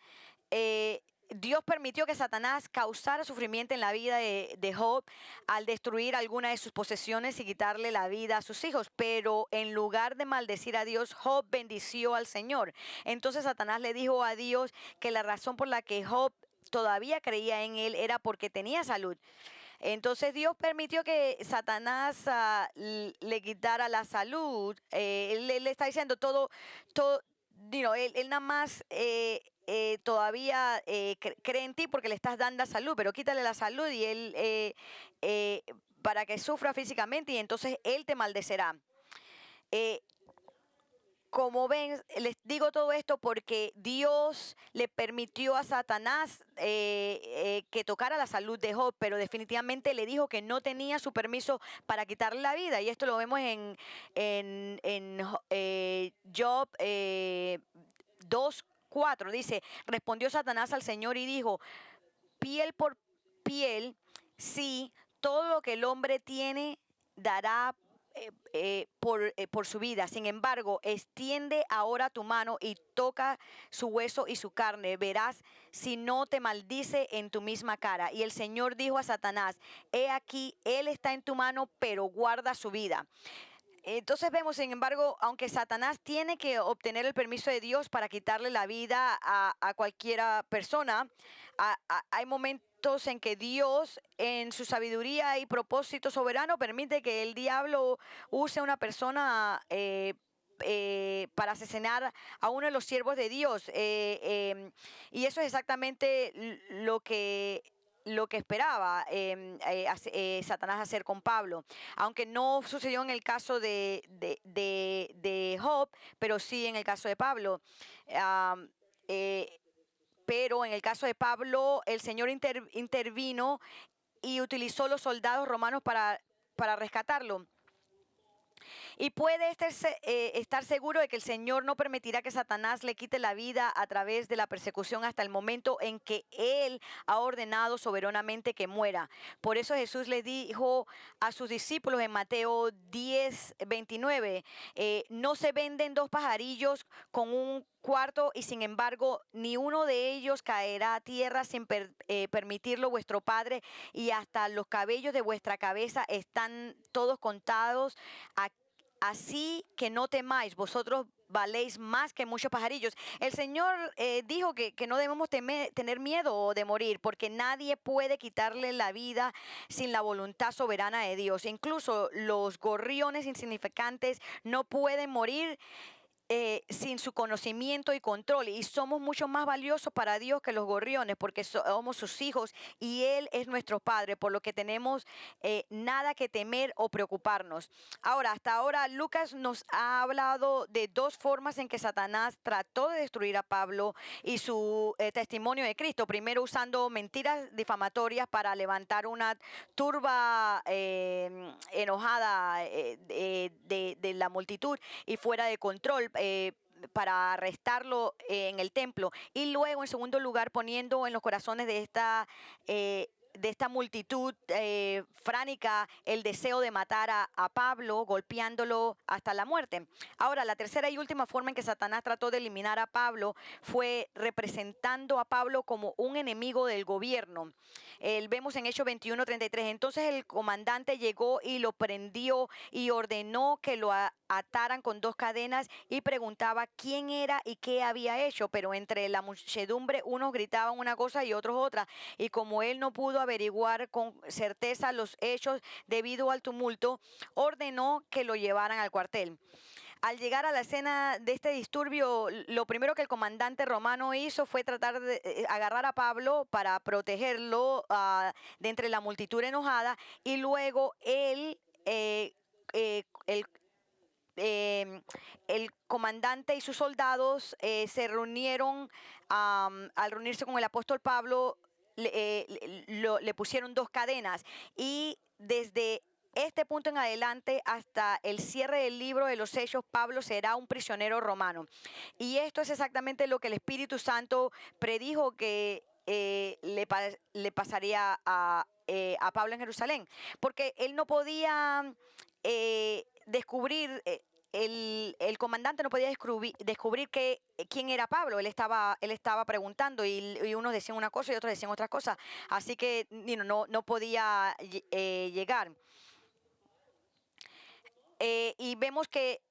Dios permitió que Satanás causara sufrimiento en la vida de Job al destruir alguna de sus posesiones y quitarle la vida a sus hijos. Pero en lugar de maldecir a Dios, Job bendició al Señor. Entonces Satanás le dijo a Dios que la razón por la que Job todavía creía en él era porque tenía salud. Entonces Dios permitió que Satanás le quitara la salud. Él le está diciendo todo, él nada más todavía cree en ti porque le estás dando salud, pero quítale la salud y él para que sufra físicamente y entonces él te maldecerá. Como ven, les digo todo esto porque Dios le permitió a Satanás que tocara la salud de Job, pero definitivamente le dijo que no tenía su permiso para quitarle la vida. Y esto lo vemos en Job 2:4. Dice, respondió Satanás al Señor y dijo, piel por piel, sí, todo lo que el hombre tiene dará por su vida. Sin embargo, extiende ahora tu mano y toca su hueso y su carne. Verás si no te maldice en tu misma cara. Y el Señor dijo a Satanás, he aquí, él está en tu mano, pero guarda su vida. Entonces vemos, sin embargo, aunque Satanás tiene que obtener el permiso de Dios para quitarle la vida a cualquiera persona, hay momentos en que Dios, en su sabiduría y propósito soberano, permite que el diablo use a una persona para asesinar a uno de los siervos de Dios. Y eso es exactamente lo que esperaba Satanás hacer con Pablo, aunque no sucedió en el caso de Job, pero sí en el caso de Pablo. Pero en el caso de Pablo, el Señor intervino y utilizó los soldados romanos para rescatarlo. Y puede estar seguro de que el Señor no permitirá que Satanás le quite la vida a través de la persecución hasta el momento en que Él ha ordenado soberanamente que muera. Por eso Jesús le dijo a sus discípulos en Mateo 10:29, no se venden dos pajarillos con un cuarto y sin embargo ni uno de ellos caerá a tierra sin permitirlo vuestro Padre, y hasta los cabellos de vuestra cabeza están todos contados. Así que no temáis, vosotros valéis más que muchos pajarillos. El Señor dijo que no debemos tener miedo de morir, porque nadie puede quitarle la vida sin la voluntad soberana de Dios. Incluso los gorriones insignificantes no pueden morir sin su conocimiento y control, y somos mucho más valiosos para Dios que los gorriones porque somos sus hijos y Él es nuestro Padre, por lo que tenemos nada que temer o preocuparnos. Ahora, hasta ahora Lucas nos ha hablado de dos formas en que Satanás trató de destruir a Pablo y su testimonio de Cristo. Primero, usando mentiras difamatorias para levantar una turba enojada de la multitud y fuera de control, para arrestarlo en el templo, y luego en segundo lugar poniendo en los corazones de esta multitud fránica el deseo de matar a Pablo, golpeándolo hasta la muerte. Ahora, la tercera y última forma en que Satanás trató de eliminar a Pablo fue representando a Pablo como un enemigo del gobierno. Vemos en Hechos 21:33, entonces el comandante llegó y lo prendió y ordenó que lo ataran con dos cadenas y preguntaba quién era y qué había hecho, pero entre la muchedumbre unos gritaban una cosa y otros otra, y como él no pudo averiguar con certeza los hechos debido al tumulto, ordenó que lo llevaran al cuartel. Al llegar a la escena de este disturbio, lo primero que el comandante romano hizo fue tratar de agarrar a Pablo para protegerlo de entre la multitud enojada, y luego él, el comandante y sus soldados se reunieron. Al reunirse con el apóstol Pablo, le pusieron dos cadenas, y desde este punto en adelante, hasta el cierre del libro de los Hechos, Pablo será un prisionero romano. Y esto es exactamente lo que el Espíritu Santo predijo que le pasaría a Pablo en Jerusalén, porque él no podía descubrir, el comandante no podía descubrir quién era Pablo. Él estaba preguntando y unos decían una cosa y otros decían otra cosa, así que no podía llegar. Eh, y vemos que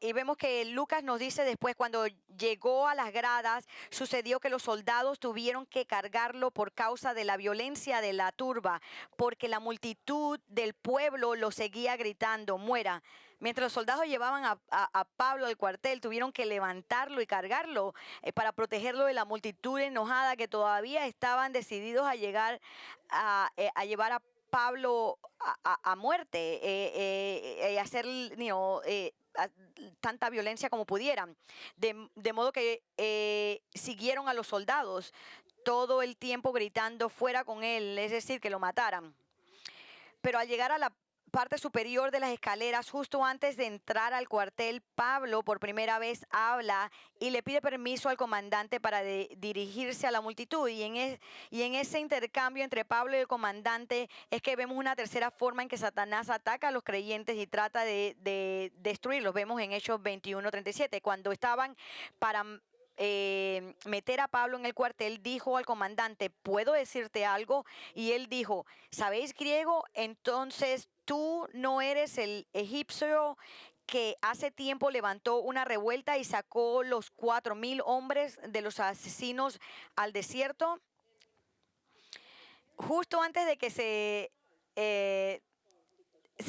y vemos que Lucas nos dice después, cuando llegó a las gradas, sucedió que los soldados tuvieron que cargarlo por causa de la violencia de la turba, porque la multitud del pueblo lo seguía gritando, muera. Mientras los soldados llevaban a Pablo al cuartel, tuvieron que levantarlo y cargarlo para protegerlo de la multitud enojada que todavía estaban decididos a a llevar a Pablo a muerte, hacer tanta violencia como pudieran. De modo que siguieron a los soldados todo el tiempo gritando fuera con él, es decir, que lo mataran. Pero al llegar a la parte superior de las escaleras, justo antes de entrar al cuartel, Pablo por primera vez habla y le pide permiso al comandante para dirigirse a la multitud. Y en ese intercambio entre Pablo y el comandante es que vemos una tercera forma en que Satanás ataca a los creyentes y trata de destruirlos. Vemos en Hechos 21:37, cuando estaban para meter a Pablo en el cuartel, dijo al comandante, ¿puedo decirte algo? Y él dijo, ¿sabéis griego? Entonces tú no eres el egipcio que hace tiempo levantó una revuelta y sacó los 4,000 hombres de los asesinos al desierto. Justo antes de que se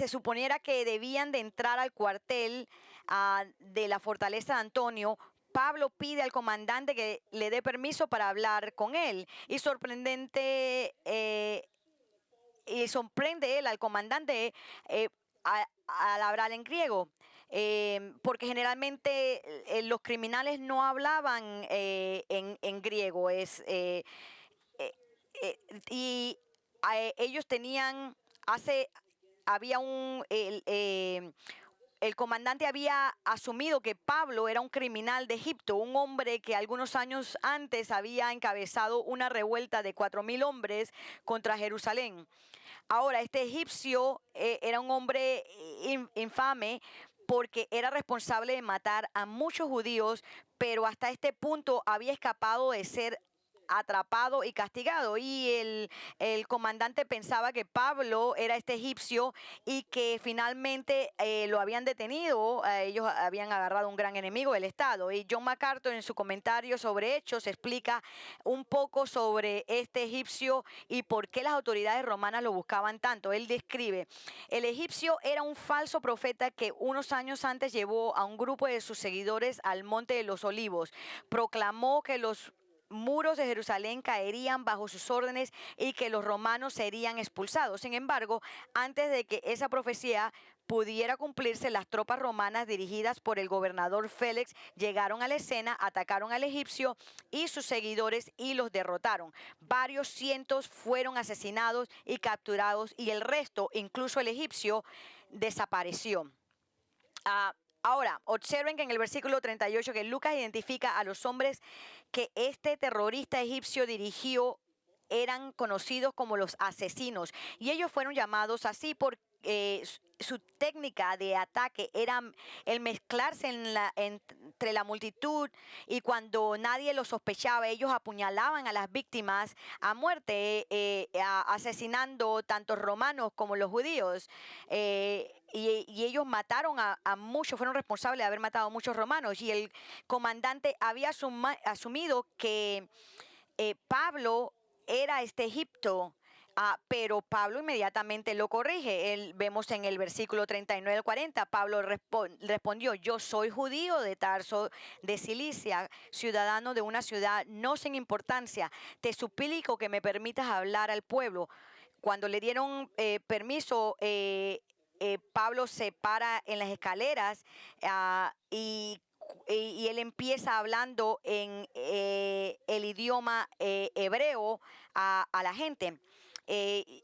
suponiera que debían de entrar al cuartel de la fortaleza de Antonio, Pablo pide al comandante que le dé permiso para hablar con él. Y sorprende él al comandante al hablar en griego. Porque generalmente los criminales no hablaban en griego. Eh, y ellos tenían, había el comandante había asumido que Pablo era un criminal de Egipto, un hombre que algunos años antes había encabezado una revuelta de 4,000 hombres contra Jerusalén. Ahora, este egipcio era un hombre infame porque era responsable de matar a muchos judíos, pero hasta este punto había escapado de ser atrapado y castigado. Y el comandante pensaba que Pablo era este egipcio y que finalmente lo habían detenido. Ellos habían agarrado un gran enemigo del Estado. Y John MacArthur, en su comentario sobre Hechos, explica un poco sobre este egipcio y por qué las autoridades romanas lo buscaban tanto. Él describe, el egipcio era un falso profeta que unos años antes llevó a un grupo de sus seguidores al Monte de los Olivos. Proclamó que los muros de Jerusalén caerían bajo sus órdenes y que los romanos serían expulsados. Sin embargo, antes de que esa profecía pudiera cumplirse, las tropas romanas dirigidas por el gobernador Félix llegaron a la escena, atacaron al egipcio y sus seguidores y los derrotaron. Varios cientos fueron asesinados y capturados y el resto, incluso el egipcio, desapareció. Ahora, observen que en el versículo 38 que Lucas identifica a los hombres que este terrorista egipcio dirigió eran conocidos como los asesinos y ellos fueron llamados así porque su técnica de ataque era el mezclarse entre la multitud y cuando nadie lo sospechaba, ellos apuñalaban a las víctimas a muerte, asesinando tanto romanos como los judíos. Y ellos mataron a muchos, fueron responsables de haber matado a muchos romanos. Y el comandante había asumido que Pablo era este Egipto. Pero Pablo inmediatamente lo corrige. Vemos en el versículo 39 al 40, Pablo respondió, yo soy judío de Tarso de Cilicia, ciudadano de una ciudad no sin importancia. Te suplico que me permitas hablar al pueblo. Cuando le dieron permiso, Pablo se para en las escaleras y él empieza hablando en el idioma hebreo a la gente. Eh,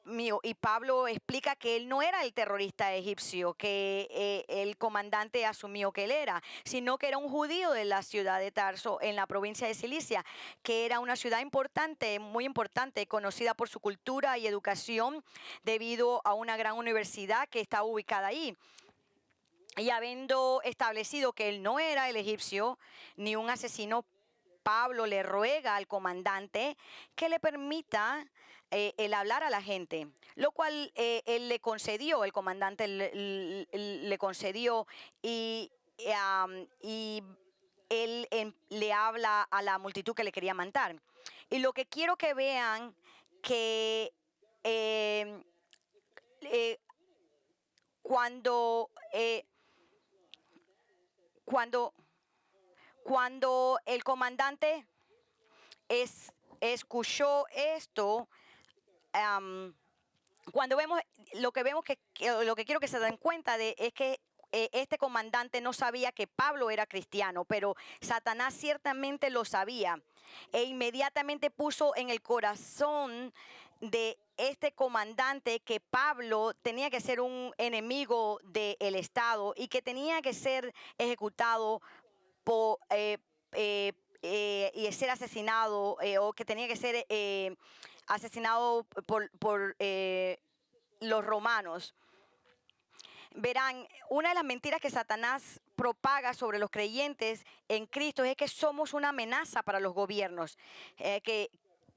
y Pablo explica que él no era el terrorista egipcio que el comandante asumió que él era, sino que era un judío de la ciudad de Tarso en la provincia de Cilicia, que era una ciudad importante, muy importante, conocida por su cultura y educación debido a una gran universidad que está ubicada ahí. Y habiendo establecido que él no era el egipcio ni un asesino, Pablo le ruega al comandante que le permita el hablar a la gente, lo cual él le concedió, el comandante le concedió y él le habla a la multitud que le quería matar. Y lo que quiero que vean que cuando, cuando, cuando el comandante escuchó esto, cuando vemos lo que lo que quiero que se den cuenta de es que este comandante no sabía que Pablo era cristiano, pero Satanás ciertamente lo sabía e inmediatamente puso en el corazón de este comandante que Pablo tenía que ser un enemigo del Estado y que tenía que ser ejecutado por, y ser asesinado o que tenía que ser asesinado por los romanos. Verán, una de las mentiras que Satanás propaga sobre los creyentes en Cristo es que somos una amenaza para los gobiernos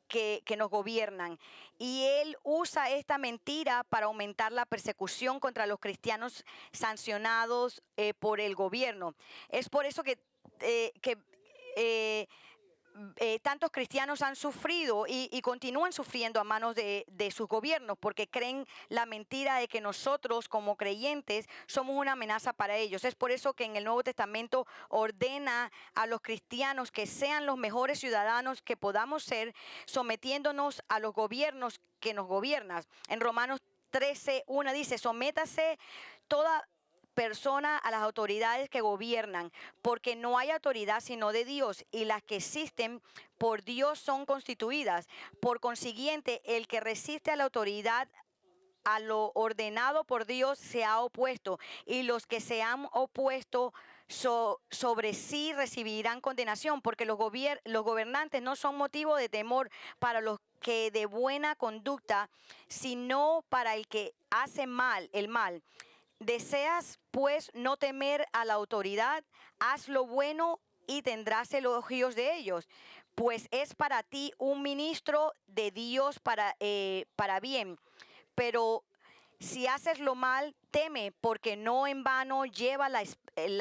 que nos gobiernan. Y él usa esta mentira para aumentar la persecución contra los cristianos sancionados por el gobierno. Es por eso que tantos cristianos han sufrido y continúan sufriendo a manos de sus gobiernos porque creen la mentira de que nosotros como creyentes somos una amenaza para ellos. Es por eso que en el Nuevo Testamento ordena a los cristianos que sean los mejores ciudadanos que podamos ser, sometiéndonos a los gobiernos que nos gobiernan. En Romanos 13:1 dice: sométase toda persona a las autoridades que gobiernan, porque no hay autoridad sino de Dios, y las que existen por Dios son constituidas. Por consiguiente, el que resiste a la autoridad, a lo ordenado por Dios, se ha opuesto, y los que se han opuesto sobre sí recibirán condenación, porque los gobernantes no son motivo de temor para los que de buena conducta, sino para el que hace el mal. Deseas, pues, no temer a la autoridad, haz lo bueno y tendrás elogios de ellos, pues es para ti un ministro de Dios para bien. Pero si haces lo mal, teme, porque no en vano lleva la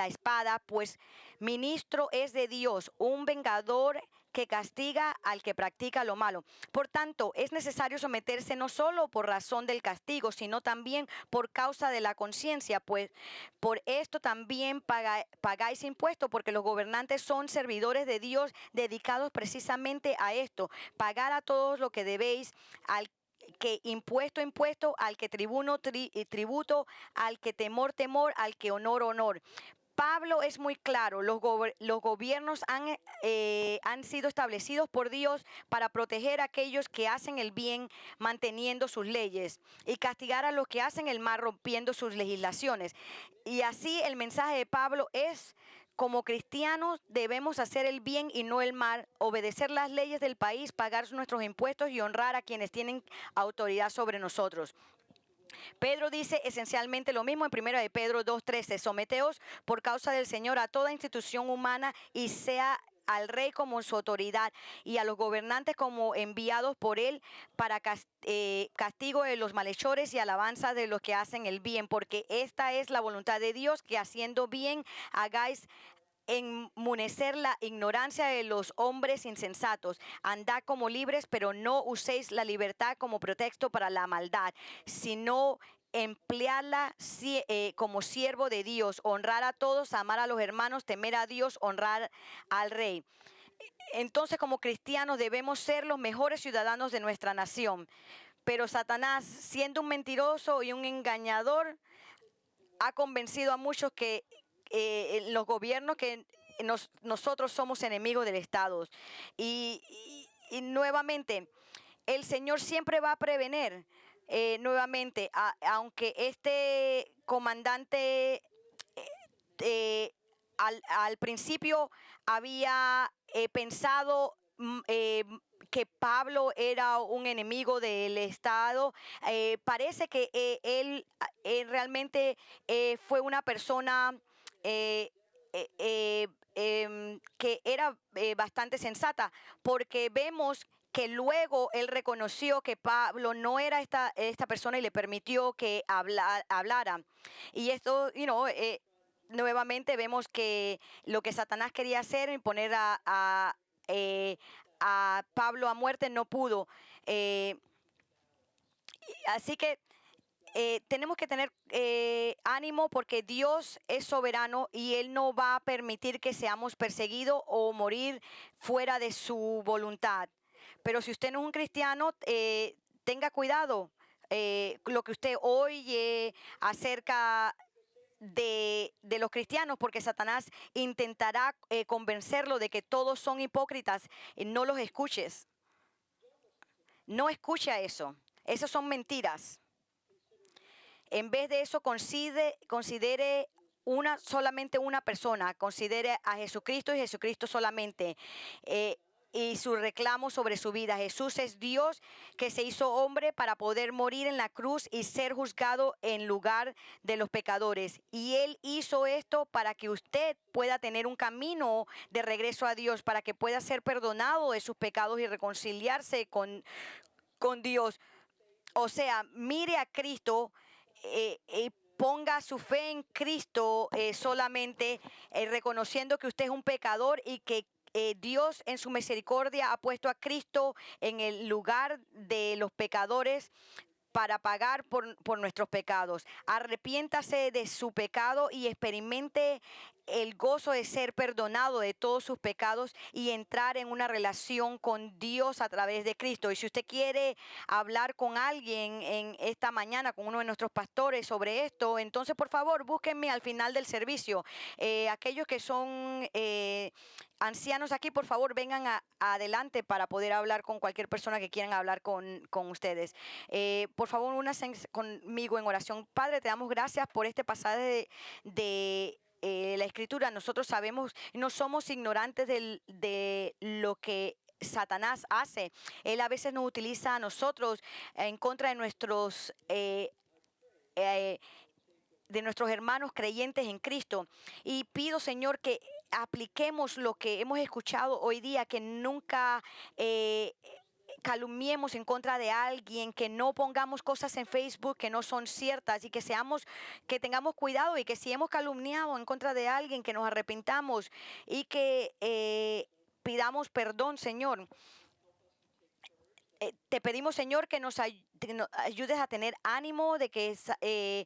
espada, pues ministro es de Dios, un vengador que castiga al que practica lo malo. Por tanto, es necesario someterse no solo por razón del castigo, sino también por causa de la conciencia, pues por esto también pagáis impuestos, porque los gobernantes son servidores de Dios dedicados precisamente a esto: pagar a todos lo que debéis, al que impuesto, al que tributo, al que temor, al que honor. Pablo es muy claro: los gobiernos han sido establecidos por Dios para proteger a aquellos que hacen el bien manteniendo sus leyes y castigar a los que hacen el mal rompiendo sus legislaciones. Y así el mensaje de Pablo es: como cristianos debemos hacer el bien y no el mal, obedecer las leyes del país, pagar nuestros impuestos y honrar a quienes tienen autoridad sobre nosotros. Pedro dice esencialmente lo mismo en 1 de Pedro 2:13: someteos por causa del Señor a toda institución humana, y sea al rey como su autoridad y a los gobernantes como enviados por él para castigo de los malhechores y alabanza de los que hacen el bien, porque esta es la voluntad de Dios, que haciendo bien hagáis enmudecer la ignorancia de los hombres insensatos. Andad como libres, pero no uséis la libertad como pretexto para la maldad, sino emplearla como siervo de Dios, honrar a todos, amar a los hermanos, temer a Dios, honrar al rey. Entonces, como cristianos debemos ser los mejores ciudadanos de nuestra nación. Pero Satanás, siendo un mentiroso y un engañador, ha convencido a muchos que los gobiernos que nosotros somos enemigos del Estado. Y nuevamente, el Señor siempre va a prevenir, nuevamente, aunque este comandante al principio había pensado que Pablo era un enemigo del Estado, parece que él realmente fue una persona que era bastante sensata, porque vemos que luego él reconoció que Pablo no era esta persona y le permitió que hablara. Y esto, nuevamente vemos que lo que Satanás quería hacer, en poner a Pablo a muerte, no pudo. Así que tenemos que tener ánimo, porque Dios es soberano y Él no va a permitir que seamos perseguidos o morir fuera de su voluntad. Pero si usted no es un cristiano, tenga cuidado. Lo que usted oye acerca de los cristianos, porque Satanás intentará convencerlo de que todos son hipócritas. No los escuches. No escucha eso. Esas son mentiras. En vez de eso, considere solamente una persona, considere a Jesucristo y Jesucristo solamente, y su reclamo sobre su vida. Jesús es Dios que se hizo hombre para poder morir en la cruz y ser juzgado en lugar de los pecadores. Y Él hizo esto para que usted pueda tener un camino de regreso a Dios, para que pueda ser perdonado de sus pecados y reconciliarse con Dios. O sea, mire a Cristo, ponga su fe en Cristo solamente, reconociendo que usted es un pecador y que Dios en su misericordia ha puesto a Cristo en el lugar de los pecadores para pagar por nuestros pecados. Arrepiéntase de su pecado y experimente el gozo de ser perdonado de todos sus pecados y entrar en una relación con Dios a través de Cristo. Y si usted quiere hablar con alguien en esta mañana, con uno de nuestros pastores sobre esto, entonces por favor búsquenme al final del servicio. Aquellos que son ancianos aquí, por favor vengan adelante para poder hablar con cualquier persona que quieran hablar con ustedes. Por favor, únanse conmigo en oración. Padre, te damos gracias por este pasaje de la Escritura. Nosotros sabemos, no somos ignorantes de lo que Satanás hace. Él a veces nos utiliza a nosotros en contra de nuestros hermanos creyentes en Cristo. Y pido, Señor, que apliquemos lo que hemos escuchado hoy día, que nunca calumniemos en contra de alguien, que no pongamos cosas en Facebook que no son ciertas, y que tengamos cuidado, y que si hemos calumniado en contra de alguien, que nos arrepintamos y que pidamos perdón, Señor. Te pedimos, Señor, que nos ayudes a tener ánimo, de que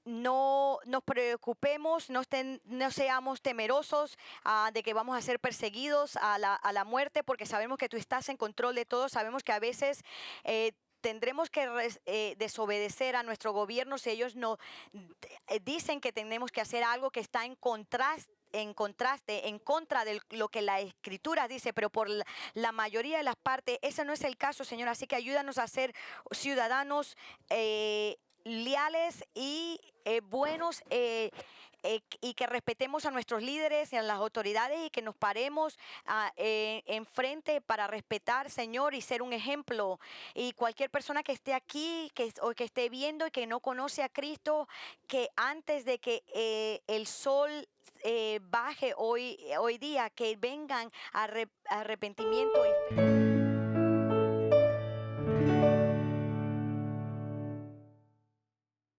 no nos preocupemos, no seamos temerosos de que vamos a ser perseguidos a la muerte, porque sabemos que tú estás en control de todo. Sabemos que a veces tendremos que desobedecer a nuestro gobierno si ellos no dicen que tenemos que hacer algo que está en contra de lo que la Escritura dice, pero por la mayoría de las partes ese no es el caso, Señor. Así que ayúdanos a ser ciudadanos leales y buenos, y que respetemos a nuestros líderes y a las autoridades, y que nos paremos enfrente para respetar, Señor, y ser un ejemplo. Y cualquier persona que esté aquí o que esté viendo y que no conoce a Cristo, que antes de que el sol baje hoy día, que vengan a arrepentimiento y fe.